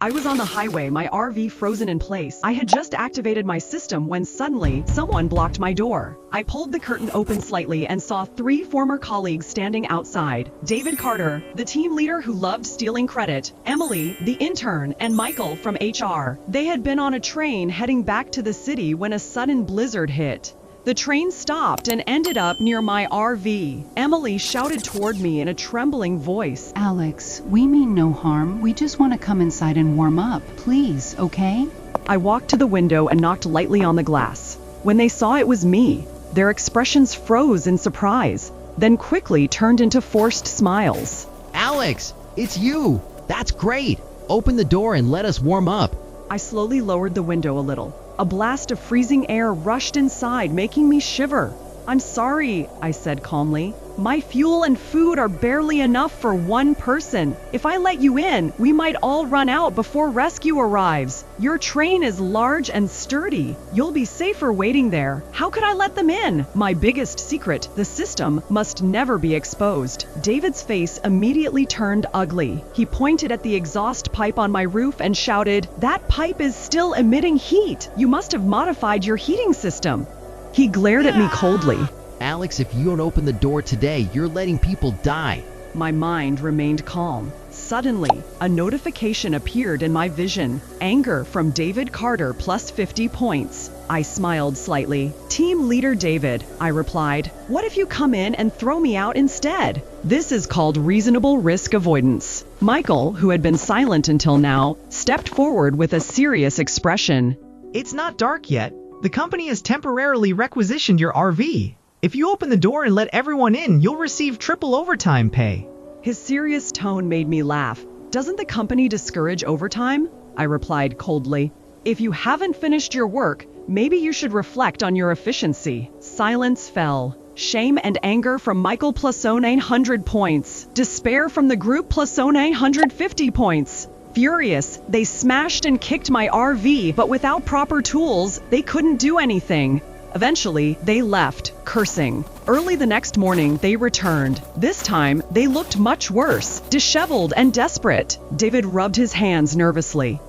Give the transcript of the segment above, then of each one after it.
I was on the highway, my RV frozen in place. I had just activated my system when suddenly, someone blocked my door. I pulled the curtain open slightly and saw 3 former colleagues standing outside. David Carter, the team leader who loved stealing credit, Emily, the intern, and Michael from HR. They had been on a train heading back to the city when a sudden blizzard hit. The train stopped and ended up near my RV. Emily shouted toward me in a trembling voice. Alex, we mean no harm. We just want to come inside and warm up. Please, okay? I walked to the window and knocked lightly on the glass. When they saw it was me, their expressions froze in surprise, then quickly turned into forced smiles. Alex, it's you! That's great! Open the door and let us warm up. I slowly lowered the window a little. A blast of freezing air rushed inside, making me shiver. "I'm sorry," I said calmly. "My fuel and food are barely enough for one person. If I let you in, we might all run out before rescue arrives. Your train is large and sturdy. You'll be safer waiting there. How could I let them in? My biggest secret, the system, must never be exposed." David's face immediately turned ugly. He pointed at the exhaust pipe on my roof and shouted, "That pipe is still emitting heat. You must have modified your heating system." He glared at me coldly. Alex, if you don't open the door today, you're letting people die. My mind remained calm. Suddenly, a notification appeared in my vision. Anger from David Carter plus 50 points. I smiled slightly. "Team Leader David," I replied. "What if you come in and throw me out instead?" This is called reasonable risk avoidance. Michael, who had been silent until now, stepped forward with a serious expression. It's not dark yet. The company has temporarily requisitioned your RV. If you open the door and let everyone in, you'll receive triple overtime pay. His serious tone made me laugh. "Doesn't the company discourage overtime?" I replied coldly. "If you haven't finished your work, maybe you should reflect on your efficiency." Silence fell. Shame and anger from Michael plus 900 points. Despair from the group plus 950 points. Furious, they smashed and kicked my RV, but without proper tools, they couldn't do anything. Eventually, they left, cursing. Early the next morning, they returned. This time, they looked much worse, disheveled and desperate. David rubbed his hands nervously.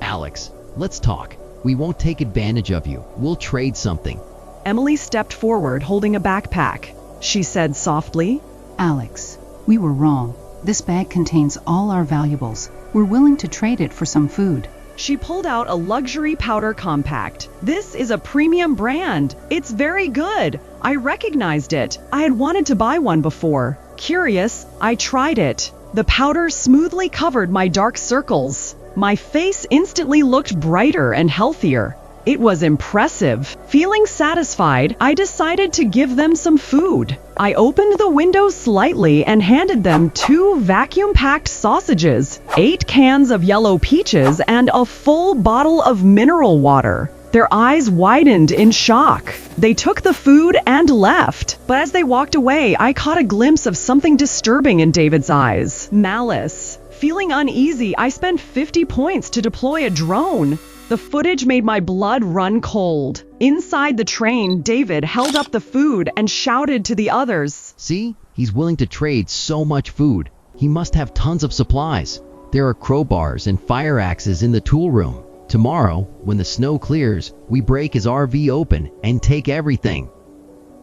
Alex, let's talk. We won't take advantage of you. We'll trade something. Emily stepped forward, holding a backpack. She said softly, Alex, we were wrong. This bag contains all our valuables. We're willing to trade it for some food. She pulled out a luxury powder compact. "This is a premium brand. It's very good. I recognized it. I had wanted to buy one before. Curious, I tried it. The powder smoothly covered my dark circles. My face instantly looked brighter and healthier. It was impressive. Feeling satisfied, I decided to give them some food. I opened the window slightly and handed them 2 vacuum-packed sausages, 8 cans of yellow peaches, and a full bottle of mineral water. Their eyes widened in shock. They took the food and left. But as they walked away, I caught a glimpse of something disturbing in David's eyes. Malice. Feeling uneasy, I spent 50 points to deploy a drone. The footage made my blood run cold. Inside the train, David held up the food and shouted to the others. See? He's willing to trade so much food. He must have tons of supplies. There are crowbars and fire axes in the tool room. Tomorrow, when the snow clears, we break his RV open and take everything.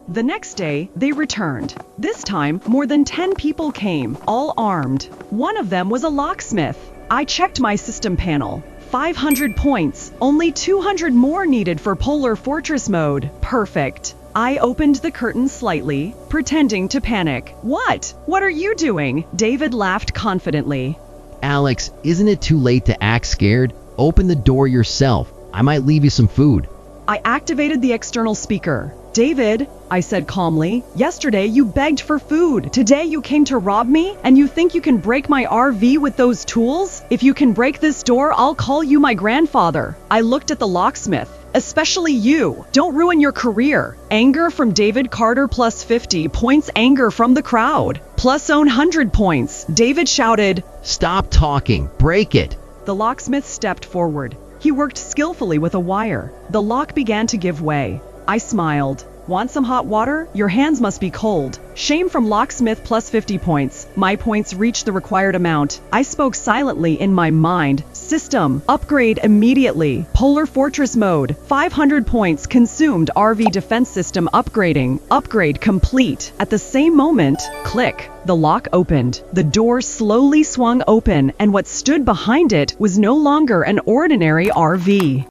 The next day, they returned. This time, more than 10 people came, all armed. One of them was a locksmith. I checked my system panel. 500 points, only 200 more needed for Polar Fortress mode. Perfect. I opened the curtain slightly, pretending to panic. "What? What are you doing?" David laughed confidently. Alex, isn't it too late to act scared? Open the door yourself. I might leave you some food. I activated the external speaker. "David," I said calmly, "yesterday you begged for food. Today you came to rob me, and you think you can break my RV with those tools? If you can break this door, I'll call you my grandfather." I looked at the locksmith. "Especially you. Don't ruin your career." Anger from David Carter plus 50 points. Anger from the crowd plus 100 points. David shouted, Stop talking. Break it. The locksmith stepped forward. He worked skillfully with a wire. The lock began to give way. I smiled. Want some hot water? Your hands must be cold. Shame from locksmith plus 50 points. My points reached the required amount. I spoke silently in my mind. System. Upgrade immediately. Polar Fortress mode. 500 points consumed. RV defense system upgrading. Upgrade complete. At the same moment, click. The lock opened. The door slowly swung open, and what stood behind it was no longer an ordinary RV.